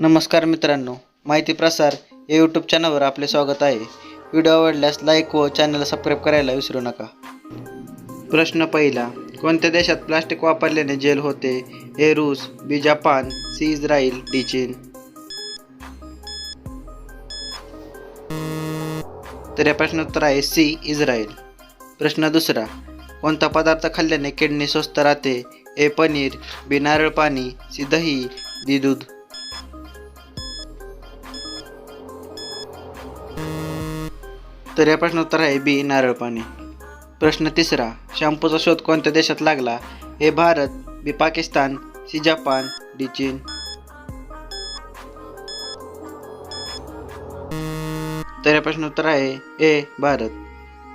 नमस्कार मित्रांनो, माहिती प्रसार या यूट्यूब चॅनलवर आपले स्वागत आहे. व्हिडिओ आवडल्यास लाईक व चॅनलला सबस्क्राईब करायला विसरू नका. प्रश्न पहिला, कोणत्या देशात प्लास्टिक वापरल्याने जेल होते? ए रूस, बी जपान, सी इस्रायल, डी चीन. तर या प्रश्न उत्तर आहे सी इस्रायल. प्रश्न दुसरा, कोणता पदार्थ खाल्ल्याने किडनी स्वस्थ राहते? ए पनीर, बी नारळ पाणी, सी दही, डी दूध. तर या प्रश्न उत्तर आहे बी नारळ पाणी. प्रश्न तिसरा, शॅम्पूचा शोध कोणत्या देशात लागला? ए भारत, बी पाकिस्तान, सी जपान, डी चीन. तर या प्रश्न उत्तर आहे ए भारत.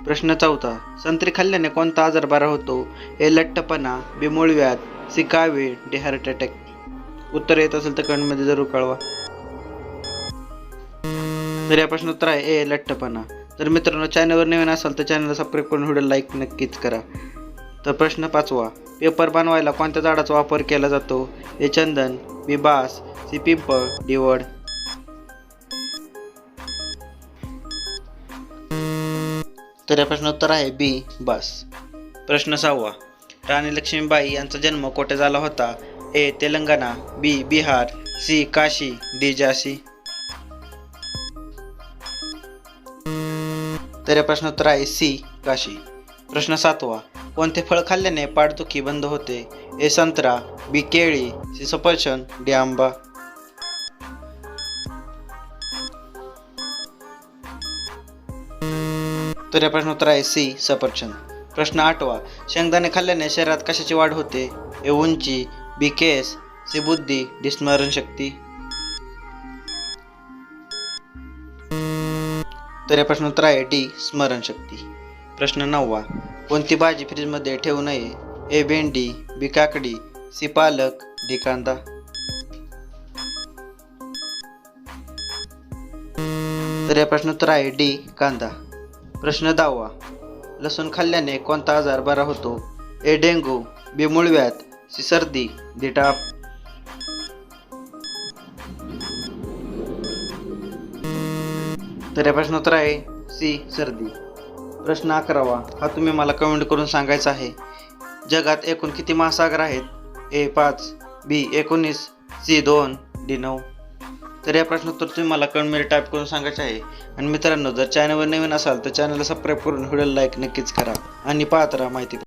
प्रश्न चौथा, संत्री खाल्ल्याने कोणता आजार बरा होतो? ए लठ्ठपणा, बी मूळव्याध, सी कावीळ, डी हार्ट अटॅक. उत्तर येत असेल तर कमेंटमध्ये जरूर कळवा. तर या प्रश्न उत्तर आहे ए लठ्ठपणा. तर मित्रांनो, चॅनलवर नवीन असाल तर चॅनलला सबस्क्राईब करून व्हिडिओ लाईक नक्कीच करा. तर प्रश्न पाचवा, पेपर बनवायला कोणत्या झाडाचा वापर केला जातो? ए चंदन, बी बास, सी पिंपळ, डी वड. तर या प्रश्न उत्तर आहे बी बास. प्रश्न सहावा, राणी लक्ष्मीबाई यांचा जन्म कोठे झाला होता? ए तेलंगणा, बी बिहार, सी काशी, डी झाशी. तर या प्रश्न उत्तर आहे सी काशी. प्रश्न सातवा, कोणते फळ खाल्ल्याने पाठदुखी बंद होते? ए संत्रा, बी केळी, सी सफरचंद, डी आंबा. तर या प्रश्न उत्तर आहे सी सफरचंद. प्रश्न आठवा, शेंगदाणे खाल्ल्याने शरीरात कशाची वाढ होते? ए उंची, बी केस, सी बुद्धी, डी स्मरणशक्ती. तर या प्रश्न उत्तर आहे डी स्मरणशक्ती. प्रश्न नववा, कोणती भाजी फ्रीजमध्ये ठेवू नये? ए भेंडी, बी काकडी, सी पालक, डी कांदा. तर या प्रश्न उत्तर आहे डी कांदा. प्रश्न दहावा, लसूण खाल्ल्याने कोणता आजार बरा होतो? ए डेंग्यू, बी मूळव्याध, सी सर्दी, डी ताप. तर या प्रश्न उत्तर आहे सी सर्दी. प्रश्न 11वा, हा तुम्ही मला कमेंट करून सांगायचा आहे. जगात एकूण किती महासागर आहेत? ए 5, बी 19, सी 2, डी 9. तर या प्रश्न उत्तर तुम्ही मला कमेंटमध्ये टाईप करून सांगायचे आहे. आणि मित्रांनो, जर चॅनलवर नवीन असाल तर चॅनलला सबस्क्राईब करून व्हिडिओला लाईक नक्कीच करा आणि पाहत राहा माहिती.